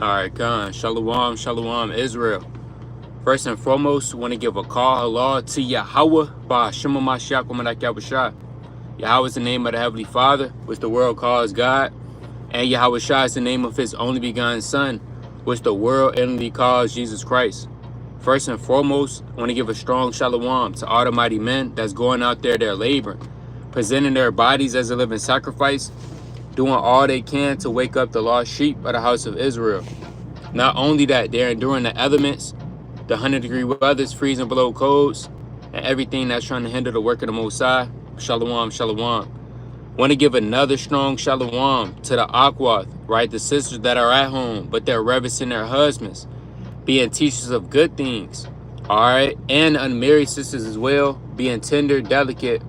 All right, Khan. Shalom, shalom, Israel. First and foremost, want to give a call Allah to Yahweh by Shema Mashiach Wamadak Yahushua. Yahweh is the name of the Heavenly Father, which the world calls God. And Yahweh Shai is the name of his only begotten Son, which the world inwardly calls Jesus Christ. First and foremost, I want to give a strong shalom to all the mighty men that's going out there, they're laboring, presenting their bodies as a living sacrifice, doing all they can to wake up the lost sheep of the house of Israel. Not only that, they're enduring the elements, the 100-degree weathers, freezing below codes, and everything that's trying to hinder the work of the Most High. Shalom, shalom. Want to give another strong shalom to the Akwath, right? The sisters that are at home, but they're reverencing their husbands, being teachers of good things, all right? And unmarried sisters as well, being tender, delicate,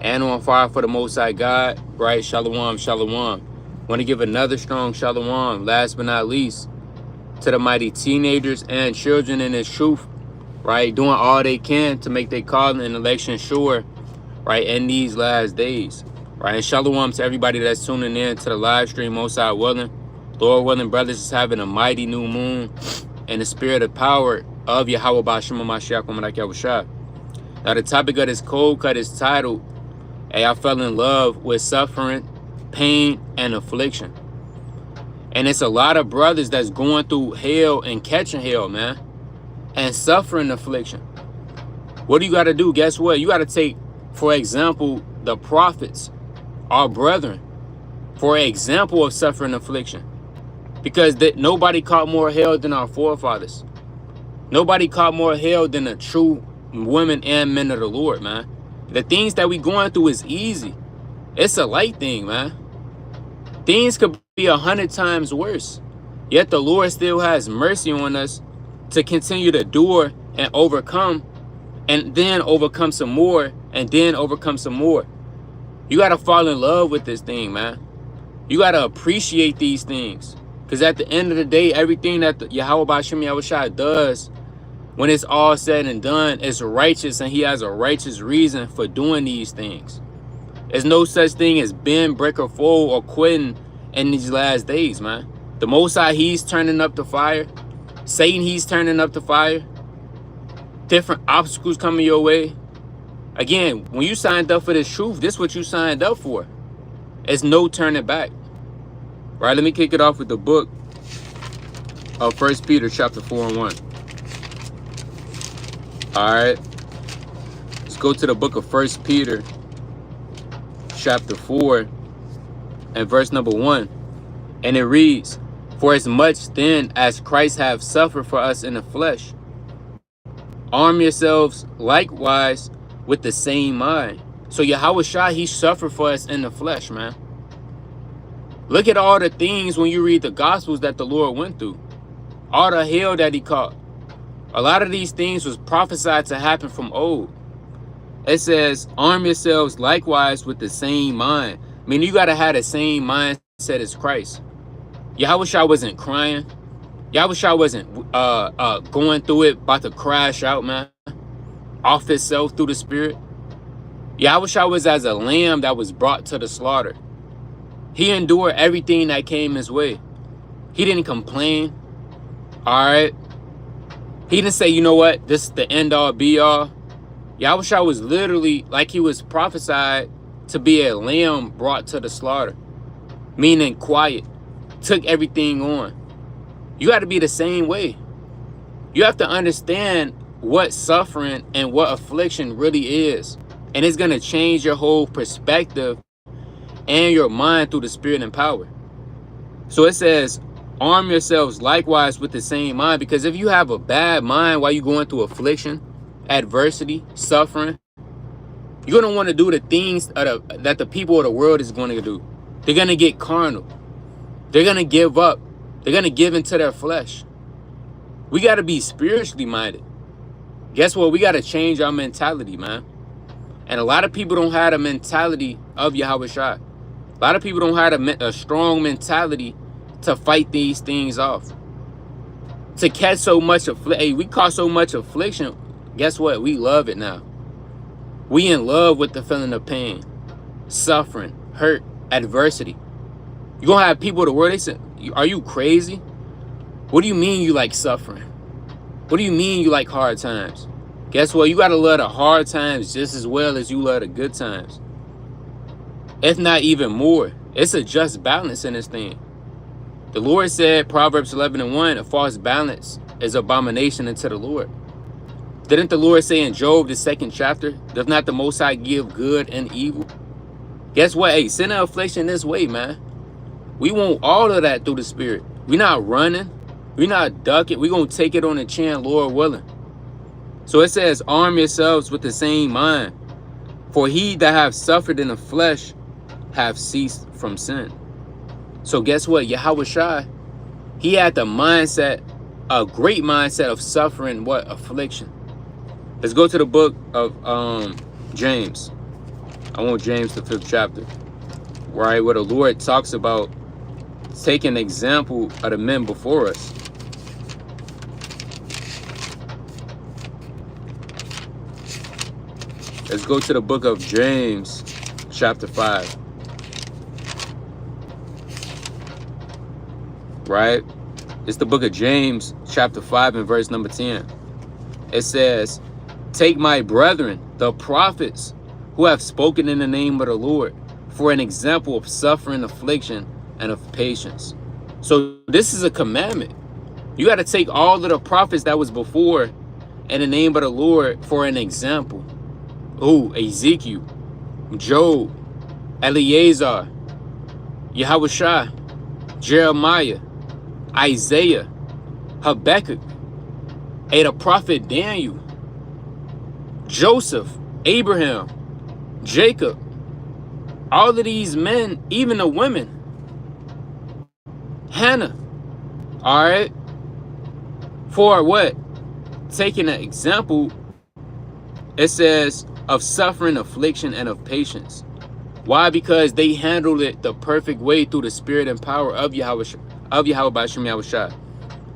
and on fire for the Most High God, right? Shalom, shalom. Want to give another strong shalom, last but not least, to the mighty teenagers and children in this truth, right? Doing all they can to make their calling and election sure, right? In these last days, right? And shalom to everybody that's tuning in to the live stream, Most High willing. Lord willing, brothers is having a mighty new moon and the spirit of power of Yahweh B'Shema Mashiach Wamadak Yahushua. Now, the topic of this cold cut is titled, Hey, I fell in love with suffering, pain, and affliction. And it's a lot of brothers that's going through hell and catching hell, man, and suffering affliction. What do you got to do? Guess what? You got to take, for example, the prophets, our brethren, for example of suffering affliction. Because nobody caught more hell than our forefathers. Nobody caught more hell than the true women and men of the Lord, man. The things that we going through is easy. It's a light thing, man. Things could be 100 times worse. Yet the Lord still has mercy on us to continue to endure and overcome, and then overcome some more, and then overcome some more. You got to fall in love with this thing, man. You got to appreciate these things. Because at the end of the day, everything that the Yahweh B'Shem Yahushua does, when it's all said and done, is righteous, and he has a righteous reason for doing these things. There's no such thing as bend, break, or fold, or quitting in these last days, man. The Most High, he's turning up the fire. Satan, he's turning up the fire. Different obstacles coming your way. Again, when you signed up for this truth, this is what you signed up for. It's no turning back. Right, let me kick it off with the book of 1 Peter chapter 4 and 1. All right, let's go to the book of 1 Peter chapter 4 and verse number 1. And it reads, For as much then as Christ hath suffered for us in the flesh, arm yourselves likewise with the same mind. So Yahweh Shai, he suffered for us in the flesh, man. Look at all the things when you read the Gospels that the Lord went through. All the hell that he caught. A lot of these things was prophesied to happen from old. It says, arm yourselves likewise with the same mind. I mean, you got to have the same mindset as Christ. Yahweh Shai wasn't crying. Yahweh Shai wasn't going through it, about to crash out, man, off himself through the Spirit. Yahweh Shai was as a lamb that was brought to the slaughter. He endured everything that came his way. He didn't complain. All right. He didn't say, you know what, this is the end all be all. Yahweh Shai was literally like he was prophesied to be a lamb brought to the slaughter. Meaning quiet. Took everything on. You got to be the same way. You have to understand what suffering and what affliction really is. And it's going to change your whole perspective and your mind through the Spirit and power. So it says, arm yourselves likewise with the same mind. Because if you have a bad mind while you're going through affliction, adversity, suffering, you're going to want to do the things that the people of the world is going to do. They're going to get carnal. They're going to give up. They're going to give into their flesh. We got to be spiritually minded. Guess what? We got to change our mentality, man. And a lot of people don't have the mentality of Yahweh Shai. A lot of people don't have a strong mentality to fight these things off. To catch so much affliction. Hey, we caught so much affliction. Guess what? We love it now. We in love with the feeling of pain, suffering, hurt, adversity. You're going to have people of the world, they say, are you crazy? What do you mean you like suffering? What do you mean you like hard times? Guess what? You got to love the hard times just as well as you love the good times. If not even more. It's a just balance in this thing. The Lord said, Proverbs 11:1, a false balance is abomination unto the Lord. Didn't the Lord say in Job, the 2nd chapter, does not the Most High give good and evil? Guess what? Hey, sin and affliction this way, man. We want all of that through the Spirit. We're not running. We're not ducking. We're going to take it on the chin, Lord willing. So it says, arm yourselves with the same mind. For he that have suffered in the flesh have ceased from sin. So guess what? Yahweh Shai, he had the mindset, a great mindset of suffering what? Affliction. Let's go to the book of James. I want James, the 5th chapter. Right? Where the Lord talks about taking an example of the men before us. Let's go to the book of James, chapter 5. Right? It's the book of James, chapter 5 and verse number 10. It says, take my brethren, the prophets, who have spoken in the name of the Lord, for an example of suffering, affliction, and of patience. So this is a commandment. You got to take all of the prophets that was before in the name of the Lord for an example. Oh, Ezekiel, Job, Eleazar, Yahweh Shai, Jeremiah, Isaiah, Habakkuk, the prophet Daniel, Joseph, Abraham, Jacob, all of these men, even the women, Hannah, all right, for what? Taking an example, it says, of suffering, affliction, and of patience. Why? Because they handled it the perfect way through the spirit and power of Yahweh B'Shem Yahweh Shai.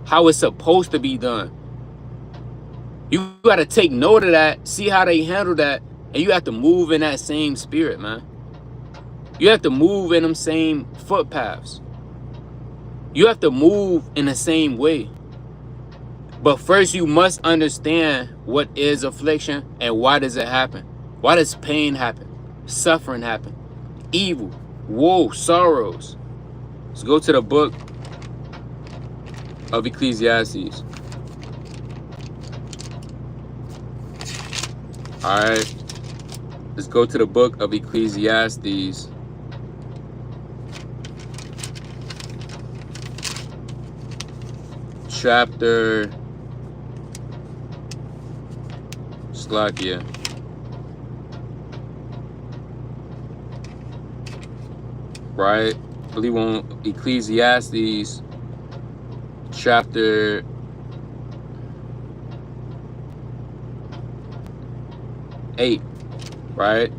How it's supposed to be done. You got to take note of that, see how they handle that, and you have to move in that same spirit, man. You have to move in them same footpaths. You have to move in the same way. But first you must understand what is affliction and why does it happen. Why does pain happen? Suffering happen? Evil, woe, sorrows. Let's go to the book of Ecclesiastes. All right. Let's go to the book of Ecclesiastes. Chapter Slakia. Right? I believe on Ecclesiastes chapter 8. Right?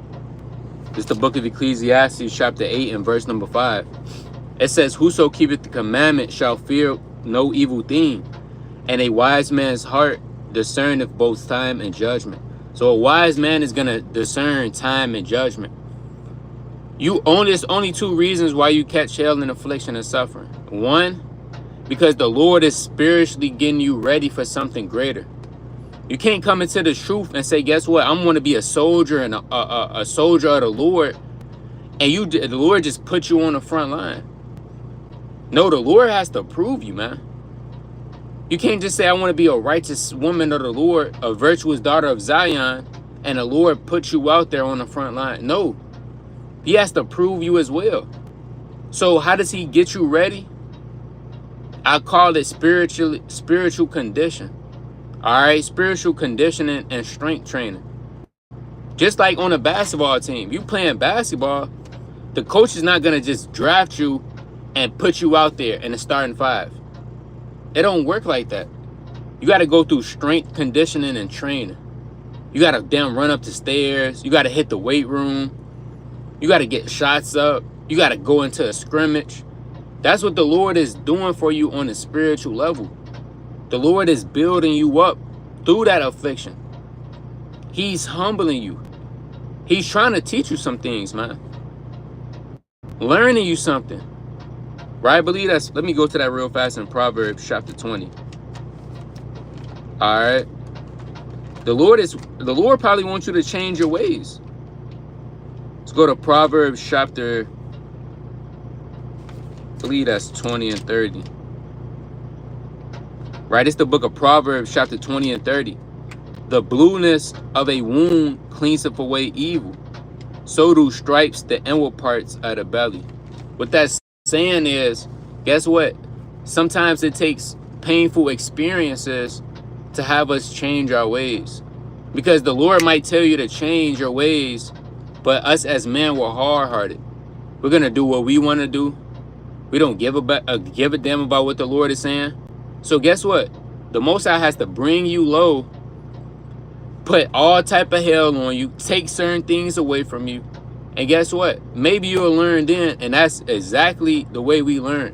It's the book of Ecclesiastes chapter 8 and verse number 5. It says, whoso keepeth the commandment shall fear no evil thing, and a wise man's heart discerneth both time and judgment. So a wise man is going to discern time and judgment. There's only two reasons why you catch hell and affliction and suffering. One, because the Lord is spiritually getting you ready for something greater. You can't come into the truth and say, guess what? I'm going to be a soldier and a soldier of the Lord. And the Lord just put you on the front line. No, the Lord has to prove you, man. You can't just say, I want to be a righteous woman of the Lord, a virtuous daughter of Zion, and the Lord put you out there on the front line. No, he has to prove you as well. So how does he get you ready? I call it spiritual condition. All right, spiritual conditioning and strength training. Just like on a basketball team, you playing basketball, the coach is not going to just draft you and put you out there in the starting five. It don't work like that. You got to go through strength conditioning and training. You got to run up the stairs. You got to hit the weight room. You got to get shots up. You got to go into a scrimmage. That's what the Lord is doing for you on a spiritual level. The Lord is building you up through that affliction. He's humbling you. He's trying to teach you some things, man. Learning you something. Right? I believe that's, let me go to that real fast in Proverbs chapter 20. All right. The Lord probably wants you to change your ways. Let's go to Proverbs chapter, I believe that's 20 and 30. Right? It's the book of Proverbs chapter 20 and 30. The blueness of a wound cleanseth away evil. So do stripes the inward parts of the belly. What that's saying is, guess what? Sometimes it takes painful experiences to have us change our ways. Because the Lord might tell you to change your ways, but us as men, we're hard-hearted. We're going to do what we want to do. We don't give a damn about what the Lord is saying. So guess what? The Most High has to bring you low, put all type of hell on you, take certain things away from you. And guess what? Maybe you'll learn then, and that's exactly the way we learn.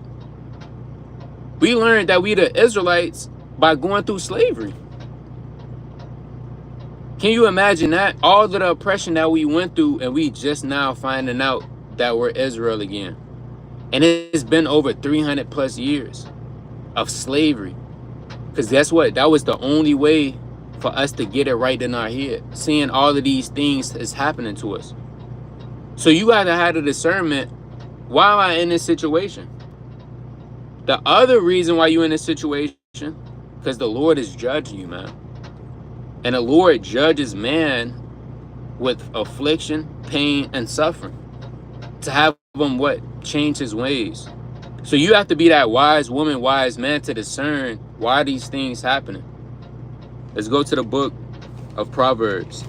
We learned that we the Israelites by going through slavery. Can you imagine that? All of the oppression that we went through, and we just now finding out that we're Israel again. And it's been over 300 plus years of slavery. Because guess what? That was the only way for us to get it right in our head. Seeing all of these things is happening to us. So you got to have the discernment. Why am I in this situation? The other reason why you're in this situation, because the Lord is judging you, man. And the Lord judges man with affliction, pain, and suffering. To have him what? Change his ways. So you have to be that wise woman, wise man to discern why these things happening. Let's go to the book of Proverbs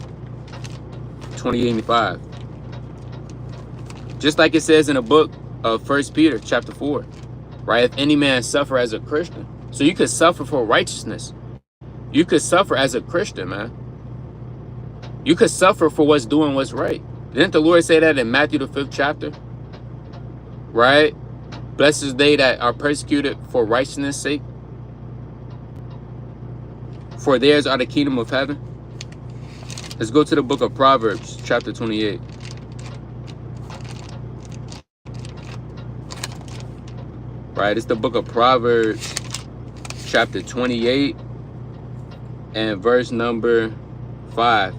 20:85. Just like it says in the book of 1 Peter chapter 4. Right? If any man suffer as a Christian. So you could suffer for righteousness. You could suffer as a Christian, man. You could suffer for what's doing what's right. Didn't the Lord say that in Matthew the 5th chapter? Right? Blessed is they that are persecuted for righteousness' sake. For theirs are the kingdom of heaven. Let's go to the book of Proverbs, chapter 28. Right? It's the book of Proverbs, chapter 28, and verse number 5.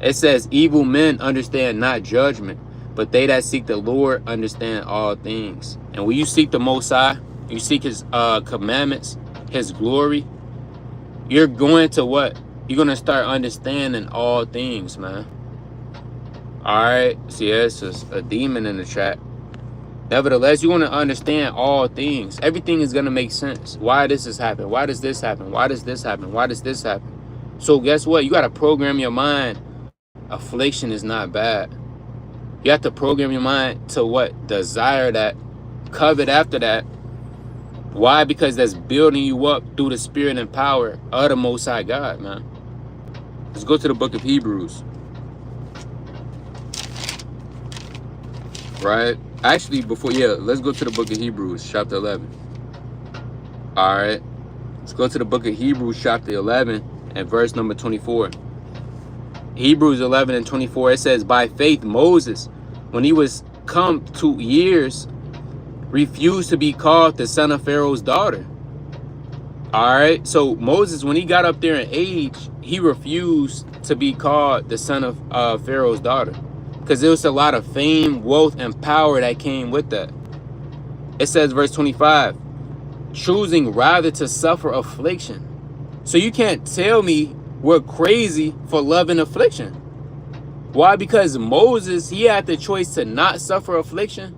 It says, evil men understand not judgment, but they that seek the Lord understand all things. And when you seek the Most High, you seek his commandments, his glory, you're going to what? You're going to start understanding all things, man. All right. See, it's just a demon in the chat. Nevertheless, you want to understand all things. Everything is going to make sense. Why this has happened? Why does this happen? Why does this happen? Why does this happen? So guess what? You got to program your mind. Affliction is not bad. You have to program your mind to what? Desire that. Covet after that. Why? Because that's building you up through the spirit and power of the Most High God, man. Let's go to the book of Hebrews. Right? Actually, let's go to the book of Hebrews, chapter 11. All right. Let's go to the book of Hebrews, chapter 11, and verse number 24. Hebrews 11 and 24, it says, by faith Moses, when he was come to years, refused to be called the son of Pharaoh's daughter. All right. So Moses, when he got up there in age, he refused to be called the son of Pharaoh's daughter. Because there was a lot of fame, wealth, and power that came with that. It says, verse 25, choosing rather to suffer affliction. So you can't tell me we're crazy for loving affliction. Why? Because Moses, he had the choice to not suffer affliction.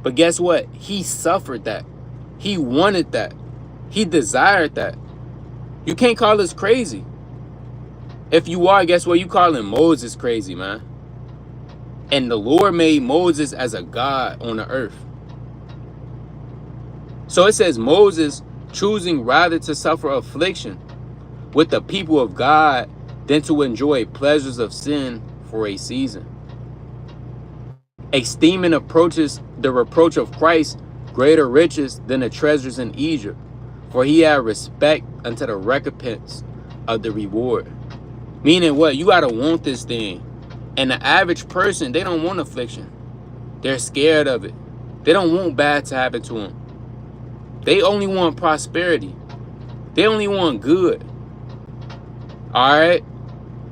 But guess what? He suffered that. He wanted that. He desired that. You can't call us crazy. If you are, guess what? You calling Moses crazy, man. And the Lord made Moses as a God on the earth. So it says Moses choosing rather to suffer affliction with the people of God than to enjoy pleasures of sin for a season. Esteeming approaches the reproach of Christ greater riches than the treasures in Egypt, for he had respect unto the recompense of the reward. Meaning what? You got to want this thing. And the average person, they don't want affliction. They're scared of it. They don't want bad to happen to them. They only want prosperity. They only want good. All right?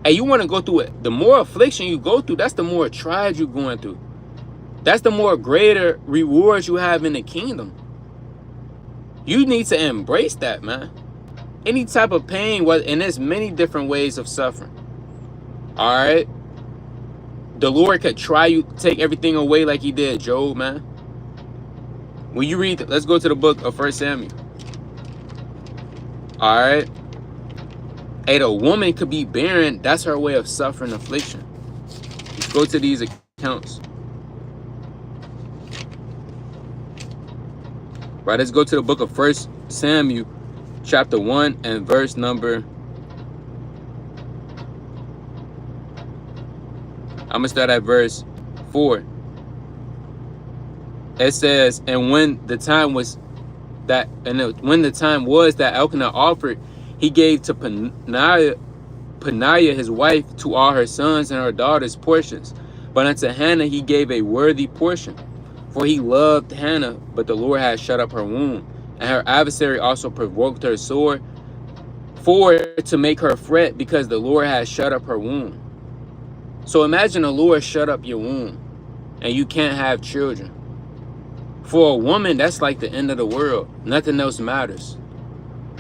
And you want to go through it. The more affliction you go through, that's the more trials you're going through. That's the more greater rewards you have in the kingdom. You need to embrace that, man. Any type of pain, and there's many different ways of suffering. All right? The Lord could try you, take everything away like he did Job, man. When you read, let's go to the book of 1 Samuel. All right? Hey, the woman could be barren. That's her way of suffering affliction. Let's go to these accounts. Right, let's go to the book of 1 Samuel, chapter 1 and verse number. I'm going to start at verse 4. It says, and when the time was that Elkanah offered, he gave to Peninnah his wife, to all her sons and her daughters portions. But unto Hannah he gave a worthy portion. For he loved Hannah, but the Lord had shut up her womb. And her adversary also provoked her sore, to make her fret, because the Lord had shut up her womb. So imagine the Lord shut up your womb, and you can't have children. For a woman, that's like the end of the world. Nothing else matters.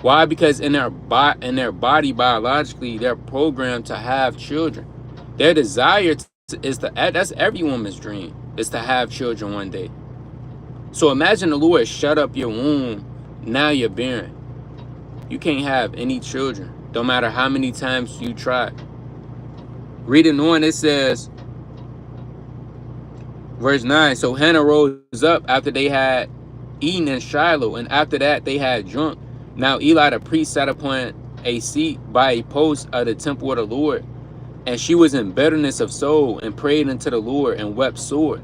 Why? Because in their body, biologically, they're programmed to have children. Their desire is that's every woman's dream, is to have children one day. So imagine the Lord shut up your womb. Now you're barren. You can't have any children, no matter how many times you try. Reading on, it says, verse 9, so Hannah rose up after they had eaten in Shiloh, and after that they had drunk. Now Eli the priest sat upon a seat by a post of the temple of the Lord, and she was in bitterness of soul, and prayed unto the Lord, and wept sore.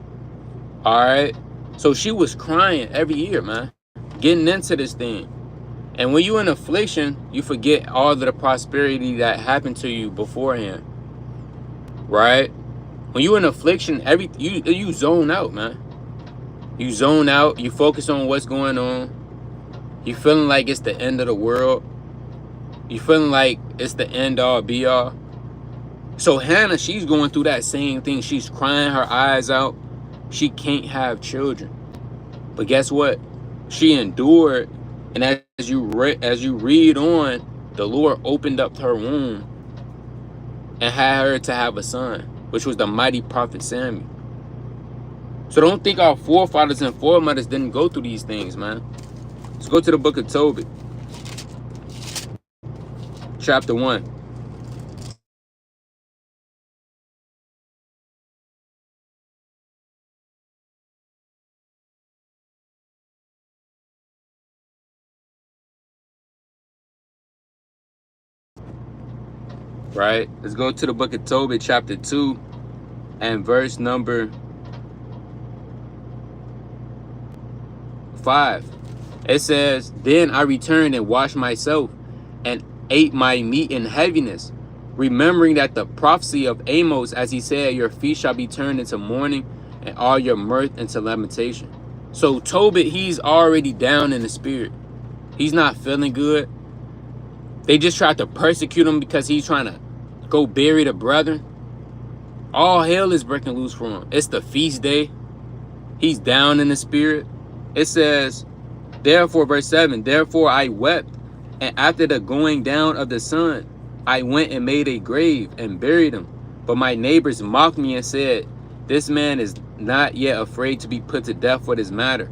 All right? So she was crying every year, man, getting into this thing. And when you're in affliction, you forget all of the prosperity that happened to you beforehand. Right? When you're in affliction, you zone out, man. You zone out. You focus on what's going on. You feeling like it's the end of the world. You feeling like it's the end all be all. So Hannah, she's going through that same thing. She's crying her eyes out. She can't have children. But guess what? She endured. And as you read on, the Lord opened up her womb and had her to have a son, which was the mighty prophet Samuel. So don't think our forefathers and foremothers didn't go through these things, man. Let's go to the book of Tobit, chapter 1. Right? Let's go to the book of Tobit, chapter 2, and verse number 5. It says, then I returned and washed myself and ate my meat in heaviness, remembering that the prophecy of Amos, as he said, your feast shall be turned into mourning and all your mirth into lamentation. So Tobit, he's already down in the spirit. He's not feeling good. They just tried to persecute him because he's trying to go bury the brethren. All hell is breaking loose for him. It's the feast day. He's down in the spirit. It says, therefore, verse 7, therefore I wept, and after the going down of the sun, I went and made a grave and buried him. But my neighbors mocked me and said, this man is not yet afraid to be put to death for this matter.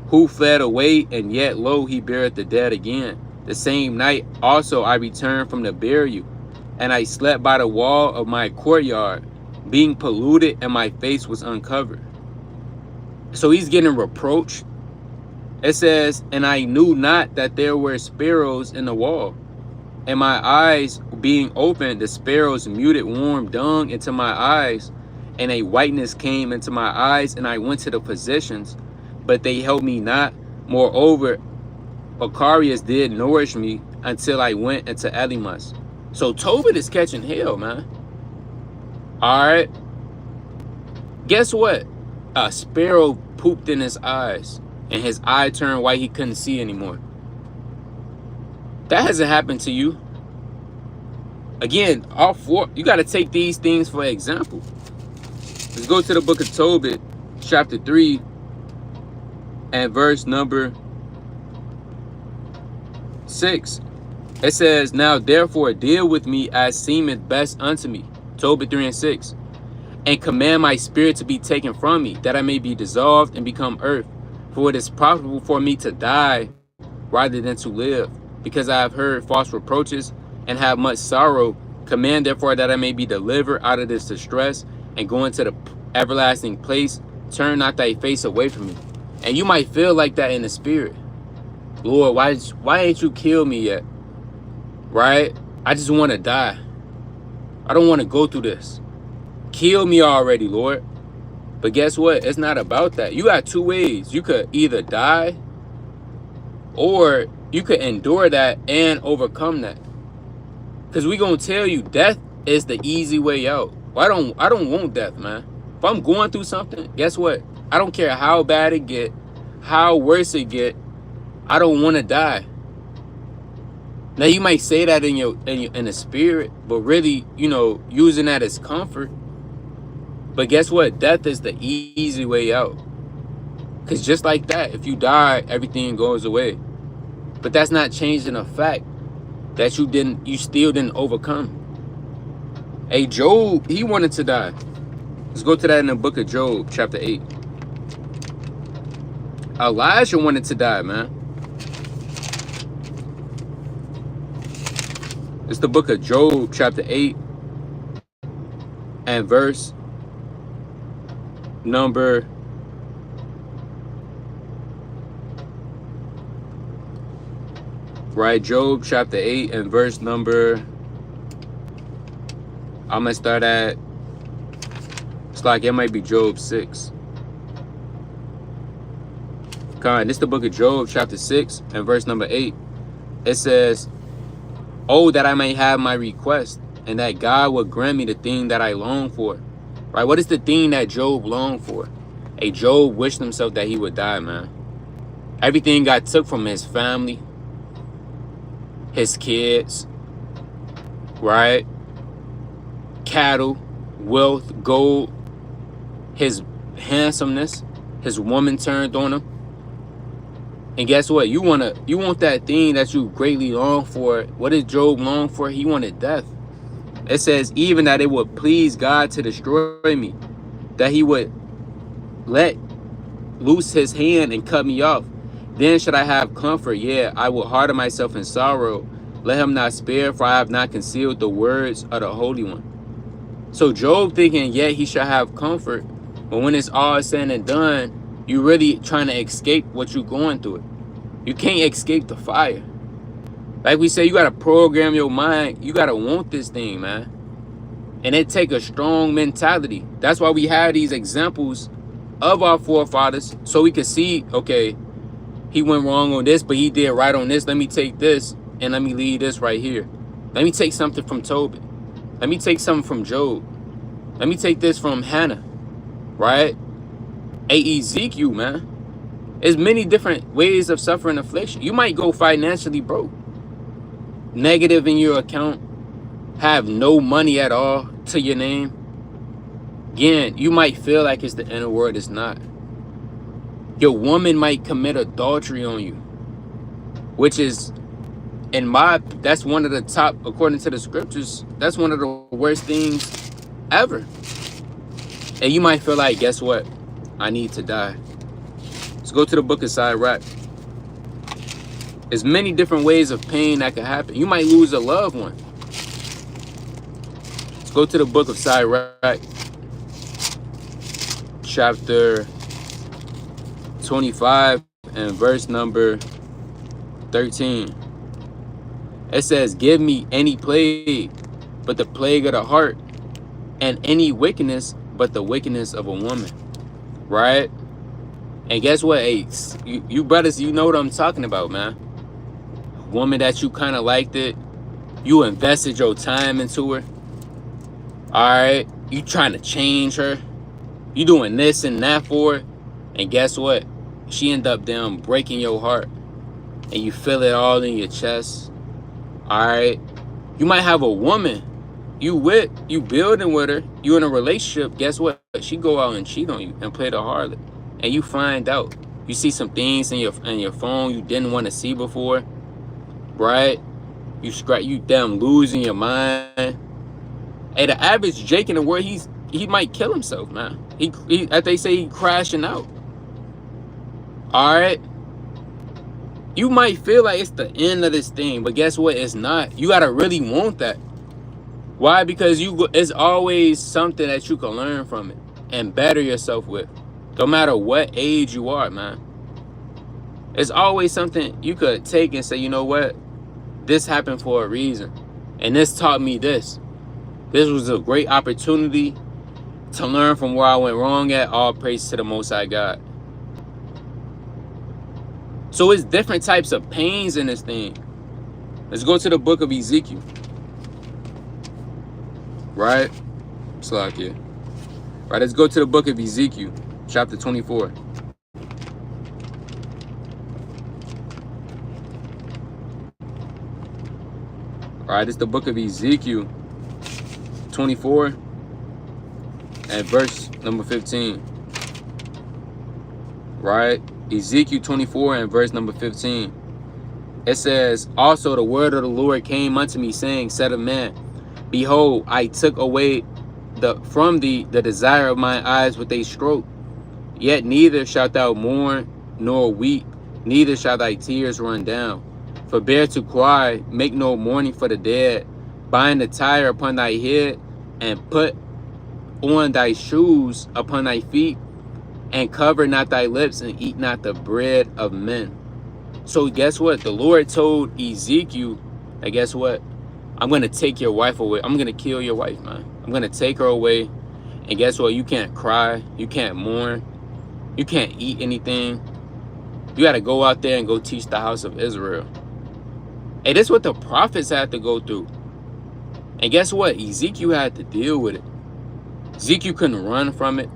Who fled away, and yet lo, he buried the dead again. The same night also I returned from the burial, and I slept by the wall of my courtyard, being polluted, and my face was uncovered. So he's getting reproached. It says, and I knew not that there were sparrows in the wall. And my eyes being opened, the sparrows muted warm dung into my eyes, and a whiteness came into my eyes, and I went to the physicians, but they helped me not. Moreover, Ocarius did nourish me until I went into Elimus. So Tobit is catching hell, man. All right. Guess what? A sparrow pooped in his eyes and his eye turned white, he couldn't see anymore. That hasn't happened to you. Again, all four, you got to take these things for example. Let's go to the book of Tobit, chapter 3, and verse number 6. It says, now therefore deal with me as seemeth best unto me. Tobit 3 and 6. And command my spirit to be taken from me, that I may be dissolved and become earth. For it is profitable for me to die rather than to live, because I have heard false reproaches and have much sorrow. Command therefore that I may be delivered out of this distress and go into the everlasting place. Turn not thy face away from me. And you might feel like that in the spirit. Lord, why ain't you killed me yet? Right? I just want to die. I don't want to go through this. Kill me already, Lord. But guess what? It's not about that. You got two ways. You could either die, or you could endure that and overcome that. Because we gonna tell you death is the easy way out. Well, I don't want death, man. If I'm going through something, guess what? I don't care how bad it get, how worse it get. I don't want to die. Now you might say that in the spirit, but really, you know, using that as comfort. But guess what? Death is the easy way out. Because just like that, if you die, everything goes away. But that's not changing the fact that you still didn't overcome. Hey, Job, he wanted to die. Let's go to that in the book of Job, chapter 8. Elijah wanted to die, man. It's the book of Job, chapter 8, and verse number Job chapter 8 and verse number, I'm gonna start at, it's like it might be Job 6. This is the book of Job chapter 6 and verse number 8. It says, oh, that I may have my request, and that God would grant me the thing that I long for. Right? What is the thing that Job longed for? Hey, Job wished himself that he would die, man. Everything got took from his family, his kids, right? Cattle, wealth, gold, his handsomeness, his woman turned on him. And guess what? You want that thing that you greatly long for. What did Job long for? He wanted death. It says, even that it would please God to destroy me, that he would let loose his hand and cut me off. Then should I have comfort? Yeah, I will harden myself in sorrow. Let him not spare, for I have not concealed the words of the Holy One. So Job thinking, yeah, he shall have comfort. But when it's all said and done, you really trying to escape what you're going through. You can't escape the fire. Like we say, you got to program your mind. You got to want this thing, man. And it take a strong mentality. That's why we have these examples of our forefathers, so we can see, okay, he went wrong on this, but he did right on this. Let me take this and let me leave this right here. Let me take something from Tobit. Let me take something from Job. Let me take this from Hannah, right? Ezekiel, man. There's many different ways of suffering affliction. You might go financially broke, negative in your account, have no money at all to your name. Again, you might feel like it's the end of the world. It's not. Your woman might commit adultery on you, which is, that's one of the top, according to the scriptures, that's one of the worst things ever. And you might feel like, guess what? I need to die. Let's go to the book of Sirach. There's many different ways of pain that can happen. You might lose a loved one. Let's go to the book of Sirach, chapter 25 and verse number 13. It says, give me any plague but the plague of the heart, and any wickedness but the wickedness of a woman. Right? And guess what, hey, you brothers, you know what I'm talking about, man. Woman that you kind of liked it, you invested your time into her. All right, you trying to change her, you doing this and that for her, And guess what? She end up down breaking your heart. And you feel it all in your chest. Alright? You might have a woman you building with her, you in a relationship. Guess what? She go out and cheat on you and play the harlot. And you find out. You see some things in your phone you didn't want to see before. Right? You damn losing your mind. Hey, the average Jake in the world, he might kill himself, man. He as they say, he crashing out. Alright? You might feel like it's the end of this thing, but guess what? It's not. You gotta really want that. Why? Because it's always something that you can learn from it and better yourself with. No matter what age you are, man. It's always something you could take and say, you know what? This happened for a reason. And this taught me this. This was a great opportunity to learn from where I went wrong at. All praise to the Most High God. So it's different types of pains in this thing. Let's go to the book of Ezekiel. Right? Slack here. Right, let's go to the book of Ezekiel, chapter 24. Alright, it's the book of Ezekiel 24 and verse number 15. Right? Ezekiel 24 and verse number 15. It says, also the word of the Lord came unto me, saying, Son of man, behold, I took away from thee the desire of mine eyes with a stroke. Yet neither shalt thou mourn nor weep, neither shall thy tears run down. Forbear to cry, make no mourning for the dead. Bind the tire upon thy head, and put on thy shoes upon thy feet, and cover not thy lips, and eat not the bread of men. So guess what? The Lord told Ezekiel, and guess what? I'm going to take your wife away. I'm going to kill your wife, man. I'm going to take her away. And guess what? You can't cry. You can't mourn. You can't eat anything. You got to go out there and go teach the house of Israel. Hey, this is what the prophets had to go through. And guess what? Ezekiel had to deal with it. Ezekiel couldn't run from it.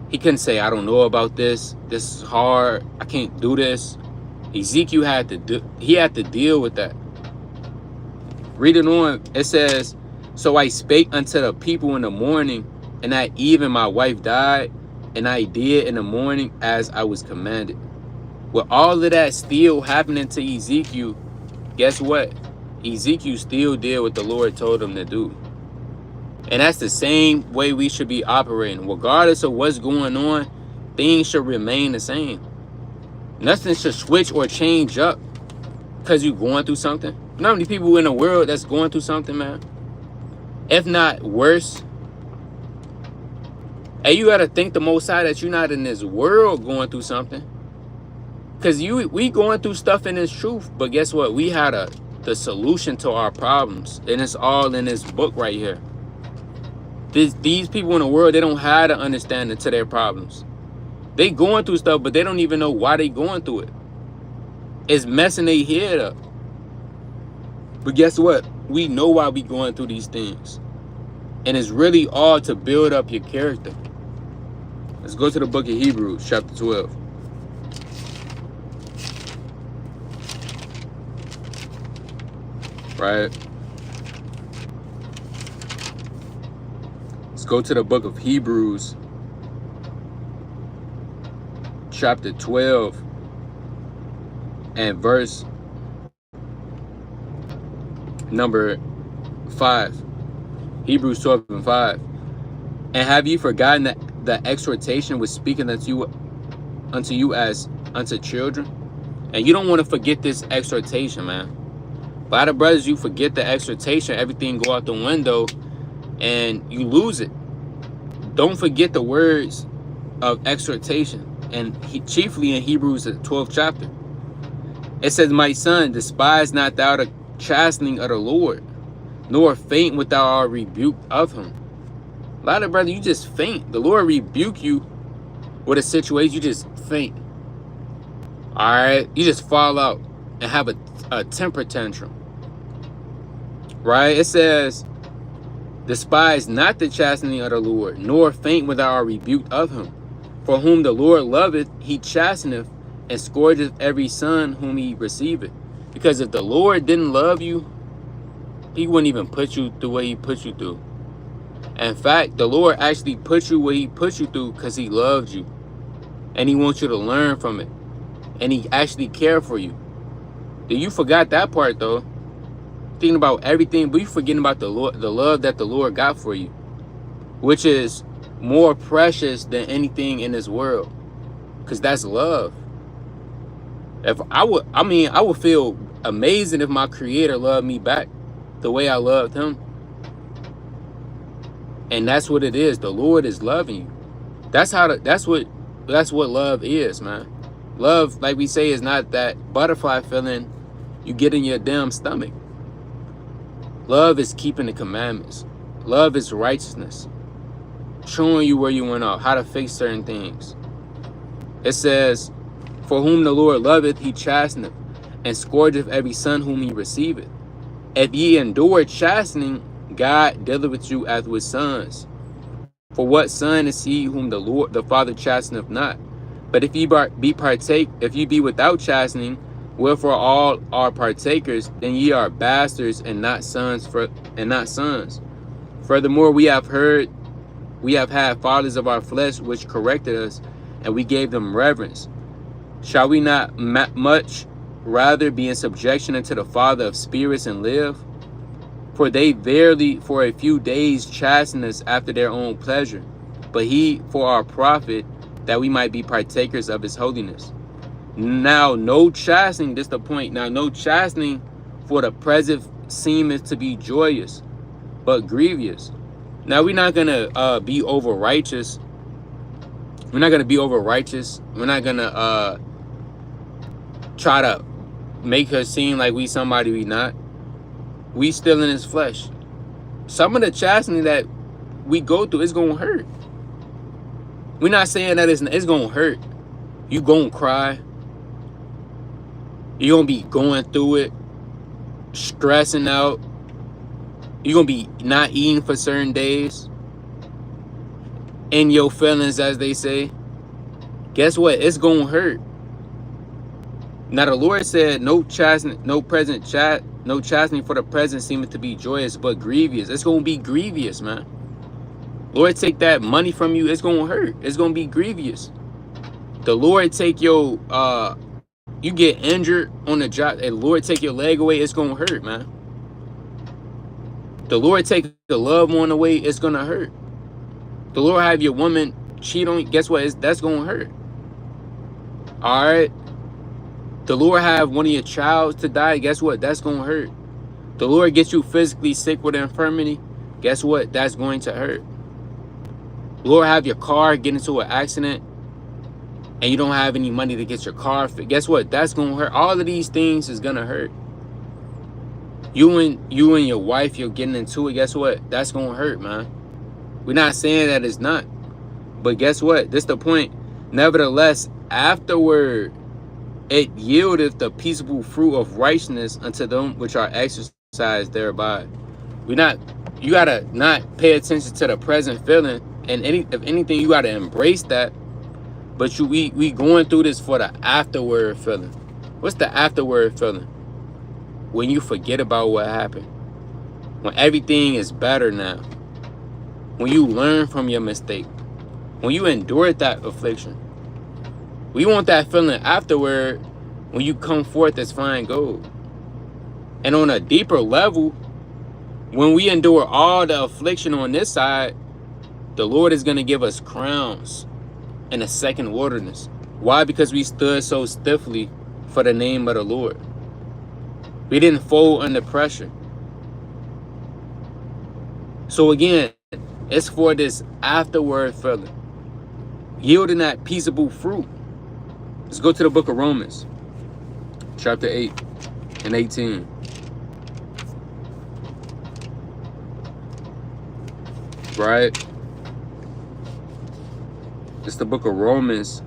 He couldn't say, I don't know about this. This is hard. I can't do this. Ezekiel had to deal with that. Read it on. It says, so I spake unto the people in the morning, and at even my wife died, and I did in the morning as I was commanded. With all of that still happening to Ezekiel, guess what? Ezekiel still did what the Lord told him to do. And that's the same way we should be operating. Regardless of what's going on, things should remain the same. Nothing should switch or change up because you're going through something. You know how many people in the world that's going through something, man? If not worse. And you got to think the Most High that you're not in this world going through something. Because we going through stuff in this truth. But guess what? We had the solution to our problems. And it's all in this book right here. These people in the world, they don't have the understanding to their problems. They going through stuff, but they don't even know why they going through it. It's messing their head up. But guess what? We know why we going through these things. And it's really all to build up your character. Let's go to the book of Hebrews, chapter 12. Right? Let's go to the book of Hebrews, chapter 12 and verse number 5. Hebrews 12 and 5. And have you forgotten that the exhortation was speaking unto you as unto children? And you don't want to forget this exhortation, man. A lot of brothers, you forget the exhortation, everything go out the window and you lose it. Don't forget the words of exhortation, and chiefly in Hebrews, the 12th chapter. It says, my son, despise not thou the chastening of the Lord, nor faint without a rebuke of him. A lot of brothers, you just faint. The Lord rebuke you with a situation, you just faint. All right, you just fall out and have a temper tantrum. Right? It says, despise not the chastening of the Lord, nor faint without a rebuke of him. For whom the Lord loveth, he chasteneth, and scourgeth every son whom he receiveth. Because if the Lord didn't love you, he wouldn't even put you through what he put you through. In fact, the Lord actually put you what he put you through because he loved you. And he wants you to learn from it. And he actually cared for you. You forgot that part though. Thinking about everything, but you forgetting about the love that the Lord got for you, which is more precious than anything in this world, because that's love. I would feel amazing if my Creator loved me back the way I loved him. And that's what it is. The Lord is loving you. That's what love is, man. Love, like we say, is not that butterfly feeling you get in your damn stomach. Love is keeping the commandments. Love is righteousness. Showing you where you went off, how to fix certain things. It says, for whom the Lord loveth, he chasteneth, and scourgeth every son whom he receiveth. If ye endure chastening, God dealeth with you as with sons. For what son is he whom the Lord the Father chasteneth not? But if ye be without chastening, wherefore all are partakers, then ye are bastards and not sons. Furthermore, we have had fathers of our flesh which corrected us, and we gave them reverence. Shall we not much rather be in subjection unto the Father of spirits and live? For they verily for a few days chasten us after their own pleasure, but he for our profit, that we might be partakers of his holiness. Now no chastening, this is the point. Now no chastening for the present seemeth to be joyous, but grievous. Now we're not gonna be over righteous. We're not gonna be over righteous. We're not gonna try to make her seem like we somebody we not. We still in his flesh. Some of the chastening that we go through is gonna hurt. We're not saying that it's gonna hurt. You gonna cry. You're gonna be going through it, stressing out. You're gonna be not eating for certain days. In your feelings, as they say. Guess what? It's gonna hurt. Now the Lord said, no chastening for the present seemeth to be joyous, but grievous. It's gonna be grievous, man. Lord take that money from you, it's gonna hurt. It's gonna be grievous. The Lord take your you get injured on the job, and Lord take your leg away, it's gonna hurt, man. The Lord take the loved one away, it's gonna hurt. The Lord have your woman cheat on you, guess what? That's gonna hurt. Alright. The Lord have one of your child to die, guess what? That's gonna hurt. The Lord gets you physically sick with infirmity, guess what? That's going to hurt. Lord have your car get into an accident and you don't have any money to get your car fixed. Guess what? That's gonna hurt. All of these things is gonna hurt. You and your wife, you're getting into it. Guess what? That's gonna hurt, man. We're not saying that it's not, but guess what? This is the point. Nevertheless, afterward, it yieldeth the peaceable fruit of righteousness unto them which are exercised thereby. You gotta not pay attention to the present feeling, and if anything, you gotta embrace that. But we going through this for the afterward feeling. What's the afterward feeling? When you forget about what happened. When everything is better now. When you learn from your mistake. When you endured that affliction. We want that feeling afterward when you come forth as fine gold. And on a deeper level, when we endure all the affliction on this side, the Lord is going to give us crowns in a second wilderness. Why? Because we stood so stiffly for the name of the Lord. We didn't fold under pressure. So again, it's for this afterward feeling. Yielding that peaceable fruit. Let's go to the book of Romans, chapter 8 and 18. Right? It's the book of Romans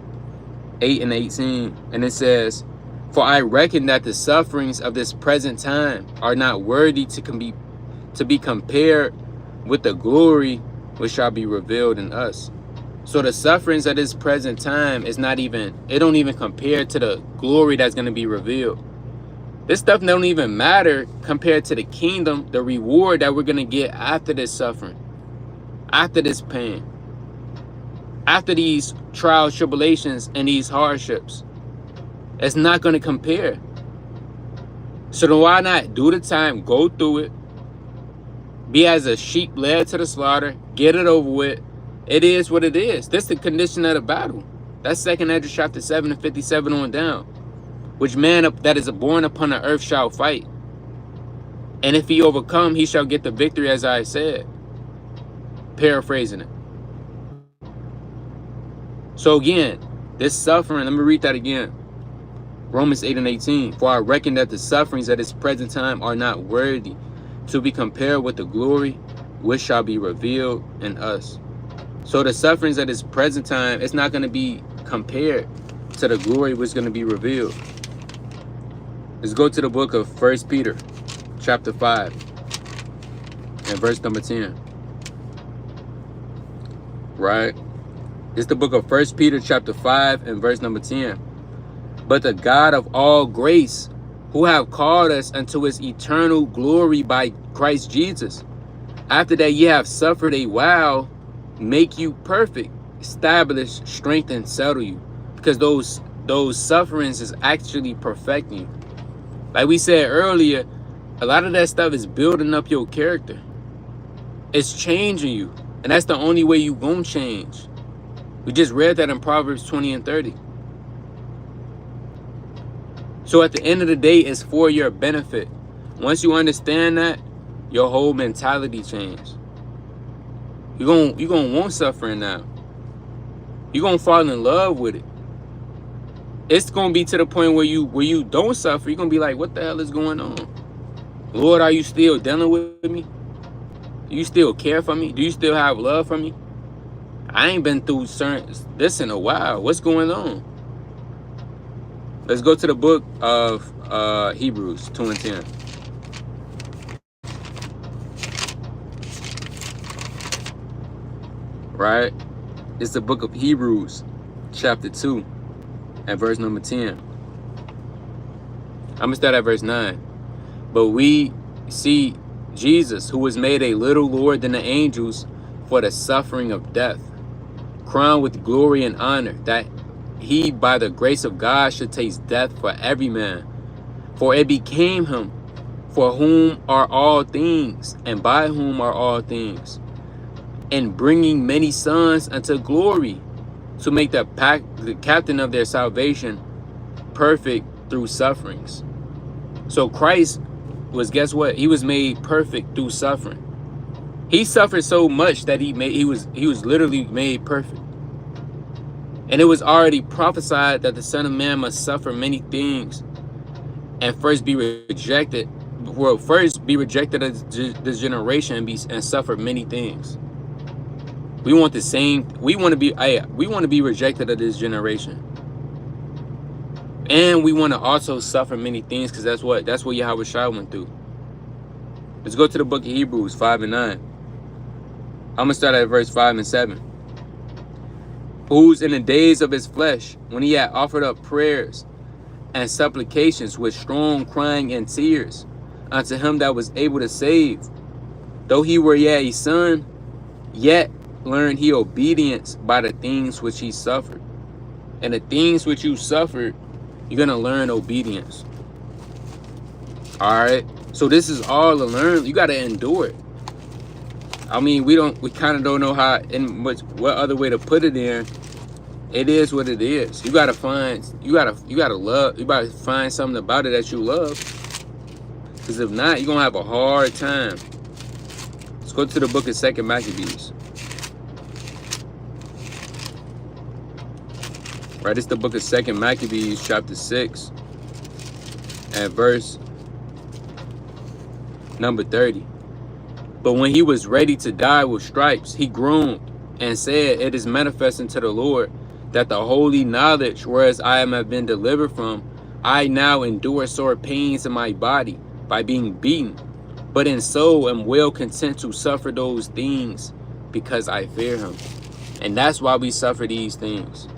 8 and 18. And it says, for I reckon that the sufferings of this present time are not worthy to be compared with the glory which shall be revealed in us. So the sufferings at this present time is not even, it don't even compare to the glory that's going to be revealed. This stuff don't even matter compared to the kingdom, the reward that we're going to get after this suffering, after this pain, after these trials, tribulations, and these hardships. It's not going to compare. So then why not do the time, go through it, be as a sheep led to the slaughter, get it over with. It is what it is. That's the condition of the battle. That's 2 Ezra chapter 7 and 57 on down. Which man that is born upon the earth shall fight. And if he overcome, he shall get the victory, as I said. Paraphrasing it. So again, this suffering, let me read that again. Romans 8 and 18. For I reckon that the sufferings at this present time are not worthy to be compared with the glory which shall be revealed in us. So the sufferings at this present time, it's not going to be compared to the glory which is going to be revealed. Let's go to the book of 1 Peter chapter 5 and verse number 10. Right? It's the book of 1 Peter chapter 5 and verse number 10. But the God of all grace, who have called us unto his eternal glory by Christ Jesus, after that ye have suffered a while, make you perfect, establish, strengthen, settle you. Because those sufferings is actually perfecting you. Like we said earlier, a lot of that stuff is building up your character. It's changing you. And that's the only way you gonna change. We just read that in Proverbs 20 and 30. So at the end of the day, it's for your benefit. Once you understand that, your whole mentality changes. You're gonna want suffering now. You're gonna fall in love with it. It's gonna be to the point where you don't suffer. You're gonna be like, what the hell is going on? Lord, are you still dealing with me? Do you still care for me? Do you still have love for me? I ain't been through this in a while. What's going on? Let's go to the book of Hebrews 2 and 10. Right? It's the book of Hebrews chapter 2 and verse number 10. I'm going to start at verse 9. But we see Jesus, who was made a little lower than the angels for the suffering of death, crowned with glory and honor, that he by the grace of God should taste death for every man. For it became him, for whom are all things, and by whom are all things, and bringing many sons unto glory, to make the captain of their salvation perfect through sufferings. So Christ was, guess what? He was made perfect through suffering. He suffered so much that he was literally made perfect. And it was already prophesied that the Son of Man must suffer many things and first be rejected. Well, first be rejected as this generation and suffer many things. We want the same. We want to be rejected of this generation. And we want to also suffer many things, because that's what Yahweh Shai went through. Let's go to the book of Hebrews 5 and 9. I'm going to start at verse 5 and 7. Whose in the days of his flesh, when he had offered up prayers and supplications with strong crying and tears unto him that was able to save, though he were yet a son, yet learned he obedience by the things which he suffered. And the things which you suffered, you're going to learn obedience. All right. So this is all to learn. You got to endure it. I mean, we kind of don't know how, what other way to put it in. It is what it is. You got to find something about it that you love. Because if not, you're going to have a hard time. Let's go to the book of 2 Maccabees. Right, it's the book of 2 Maccabees, chapter 6, and verse number 30. But when he was ready to die with stripes, he groaned and said, it is manifest unto the Lord that the holy knowledge, whereas I have been delivered from, I now endure sore pains in my body by being beaten, but in soul am well content to suffer those things, because I fear him. And that's why we suffer these things.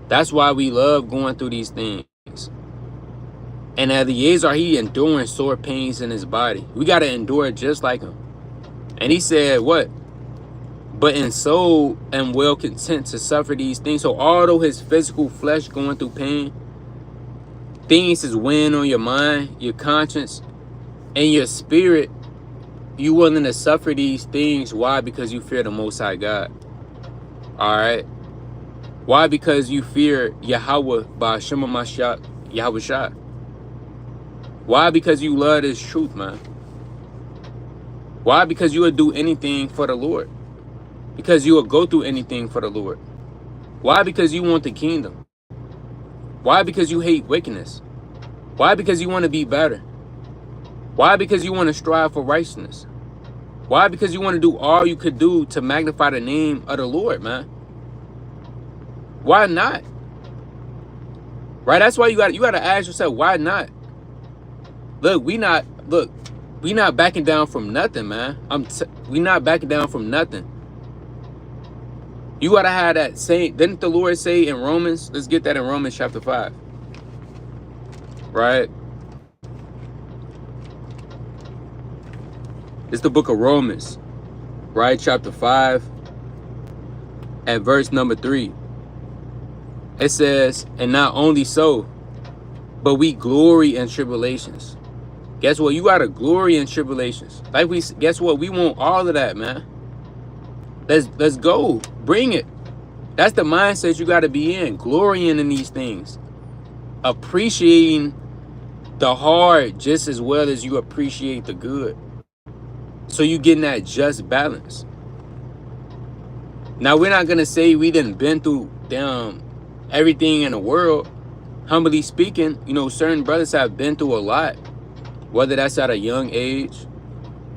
That's why we love going through these things. And Eliezer, he enduring sore pains in his body. We got to endure it just like him. And he said, what? But in soul am well content to suffer these things. So although his physical flesh going through pain, things is weighing on your mind, your conscience, and your spirit, you willing to suffer these things. Why? Because you fear the Most High God. All right. Why? Because you fear Yahweh by Shema Mashiach, Yahweh Shah. Why? Because you love this truth, man. Why? Because you would do anything for the Lord. Because you will go through anything for the Lord. Why? Because you want the kingdom. Why? Because you hate wickedness. Why? Because you want to be better. Why? Because you want to strive for righteousness. Why? Because you want to do all you could do to magnify the name of the Lord, man. Why not? Right? That's why you got to ask yourself, why not? Look, we not backing down from nothing, man. We not backing down from nothing. You gotta have that same. Didn't the Lord say in Romans? Let's get that in Romans chapter 5. Right? It's the book of Romans, right? Chapter 5 and verse number 3. It says, and not only so, but we glory in tribulations. Guess what? You gotta glory in tribulations. Guess what? We want all of that, man. Let's go. Bring it. That's the mindset you gotta be in. Glorying in these things. Appreciating the hard just as well as you appreciate the good. So you getting that just balance. Now we're not gonna say we didn't been through everything in the world. Humbly speaking, you know, certain brothers have been through a lot. Whether that's at a young age,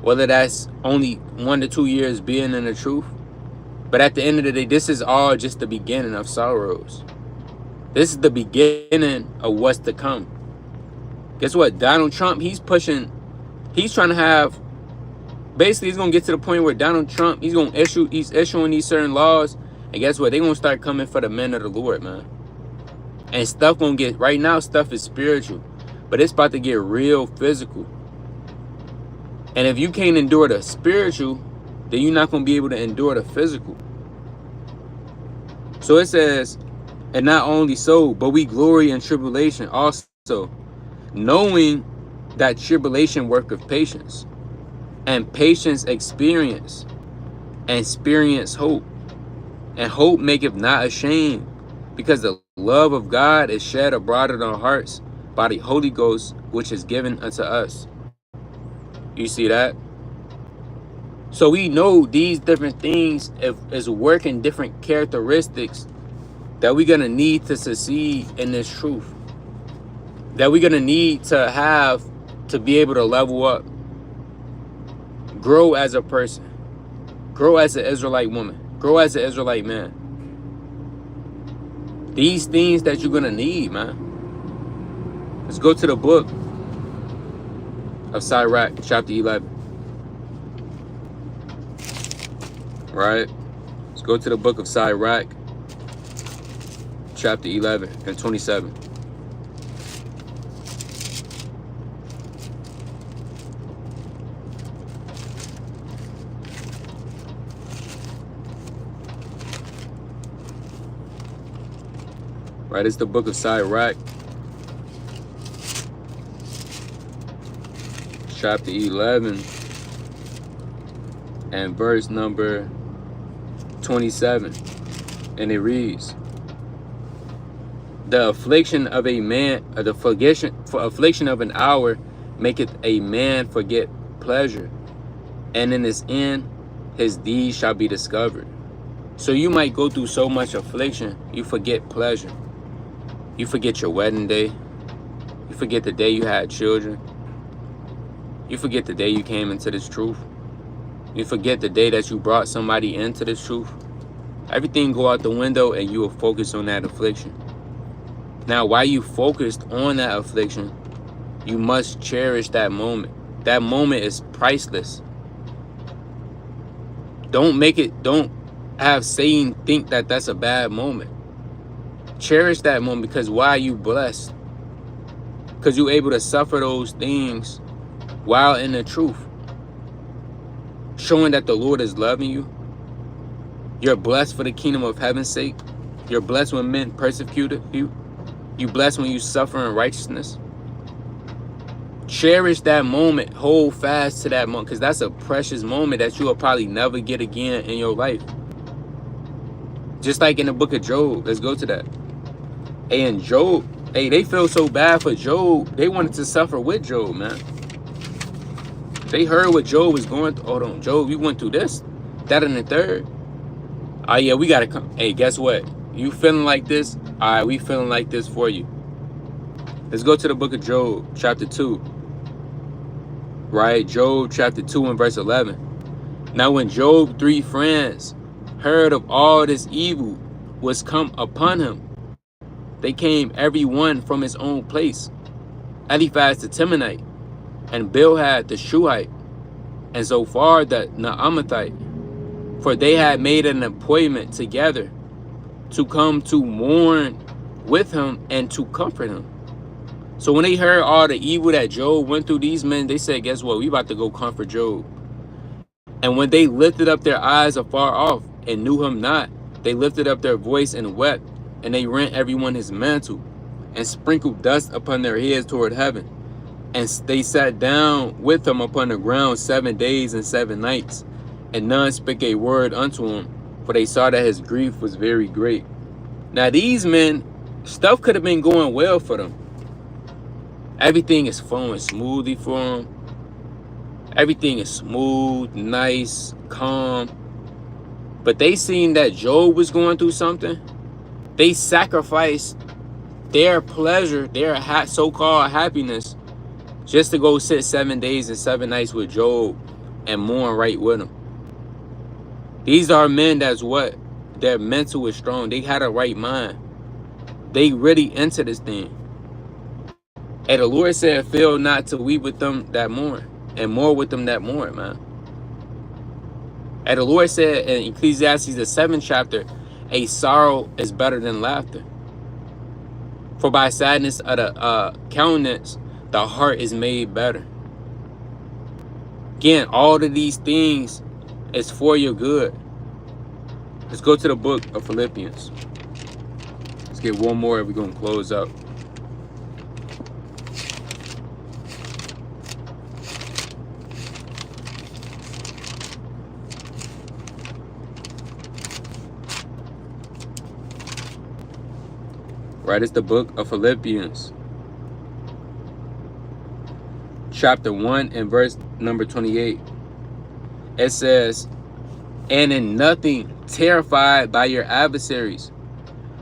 whether that's only 1 to 2 years being in the truth. But at the end of the day, this is all just the beginning of sorrows. This is the beginning of what's to come. Guess what? Donald Trump, he's trying to have, basically he's going to get to the point where Donald Trump, he's issuing these certain laws. And guess what? They're going to start coming for the men of the Lord, man. And stuff going to get, right now, stuff is spiritual. But it's about to get real physical. And if you can't endure the spiritual, then you're not going to be able to endure the physical. So it says, and not only so, but we glory in tribulation also, knowing that tribulation worketh patience, and patience experience, and experience hope. And hope maketh not ashamed, because the love of God is shed abroad in our hearts by the Holy Ghost, which is given unto us. You see that? So we know these different things is working different characteristics that we're going to need to succeed in this truth. That we're going to need to have to be able to level up. Grow as a person. Grow as an Israelite woman. Grow as an Israelite man. These things that you're going to need, man. Let's go to the book of Sirach, chapter 11. Right? Let's go to the book of Sirach, chapter 11 and 27. Right? It's the book of Sirach, chapter 11 and verse number 27, and it reads, the affliction of a man, affliction of an hour maketh a man forget pleasure, and in his end his deeds shall be discovered. So you might go through so much affliction, you forget pleasure. You forget your wedding day. You forget the day you had children. You forget the day you came into this truth. You forget the day that you brought somebody into this truth. Everything go out the window and you will focus on that affliction. Now, while you focused on that affliction, you must cherish that moment. That moment is priceless. Don't have Satan think that that's a bad moment. Cherish that moment, because why are you blessed? Because you're able to suffer those things while in the truth. Showing that the Lord is loving you. You're blessed for the kingdom of heaven's sake. You're blessed when men persecute you. You blessed when you suffer in righteousness. Cherish that moment. Hold fast to that moment, because that's a precious moment that you will probably never get again in your life. Just like in the book of Job. Let's go to that. Hey, in Job, hey, they feel so bad for Job. They wanted to suffer with Job, man. They heard what Job was going through. Hold on, Job, you went through this, that, and the third. Oh, yeah, we got to come. Hey, guess what? You feeling like this? All right, we feeling like this for you. Let's go to the book of Job, chapter 2. Right? Job, chapter 2 and verse 11. Now, when Job's 3 friends heard of all this evil was come upon him, they came every one from his own place. Eliphaz the Temanite, and Bildad the Shuhite, and Zophar the Naamathite, for they had made an appointment together to come to mourn with him and to comfort him. So when they heard all the evil that Job went through, these men, they said, guess what? We about to go comfort Job. And when they lifted up their eyes afar off and knew him not, they lifted up their voice and wept, and they rent everyone his mantle and sprinkled dust upon their heads toward heaven. And they sat down with him upon the ground 7 days and 7 nights, and none spake a word unto him, for they saw that his grief was very great. Now these men, stuff could have been going well for them. Everything is flowing smoothly for them. Everything is smooth, nice, calm. But they seen that Job was going through something. They sacrificed their pleasure, their so-called happiness, just to go sit 7 days and 7 nights with Job and mourn right with him. These are men that's what? Their mental is strong. They had a right mind. They really into this thing. And the Lord said, fail not to weep with them that mourn, and more with them that mourn, man. And the Lord said in Ecclesiastes, the 7th chapter, a sorrow is better than laughter. For by sadness of the countenance, the heart is made better. Again, all of these things is for your good. Let's go to the book of Philippians. Let's get one more and we're going to close up. Right, it's the book of Philippians, chapter 1 and verse number 28. It says, and in nothing terrified by your adversaries,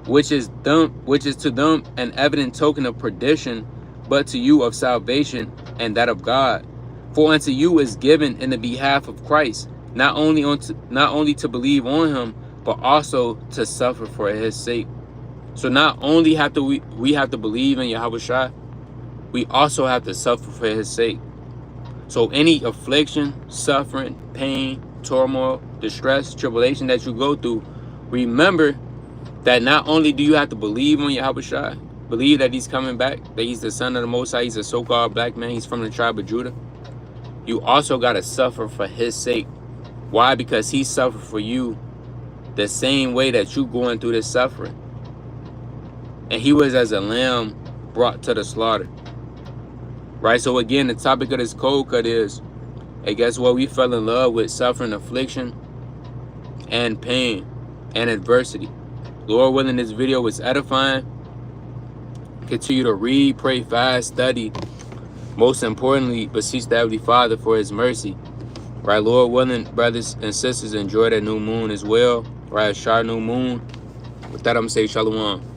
which is to them an evident token of perdition, but to you of salvation and that of God. For unto you is given in the behalf of Christ, not only to believe on him, but also to suffer for his sake. So not only we have to believe in Yahushua, we also have to suffer for his sake. So any affliction, suffering, pain, turmoil, distress, tribulation that you go through, remember that not only do you have to believe on Yahushua, believe that he's coming back, that he's the son of the Most High, he's a so-called black man, he's from the tribe of Judah. You also got to suffer for his sake. Why? Because he suffered for you the same way that you going through this suffering. And he was as a lamb brought to the slaughter. Right? So again, the topic of this cold cut is, hey, guess what? We fell in love with suffering, affliction, and pain, and adversity. Lord willing, this video was edifying. Continue to read, pray, fast, study. Most importantly, beseech the Heavenly Father for his mercy. Right? Lord willing, brothers and sisters, enjoy that new moon as well. Right? Shar new moon. With that, I'm going to say shalom.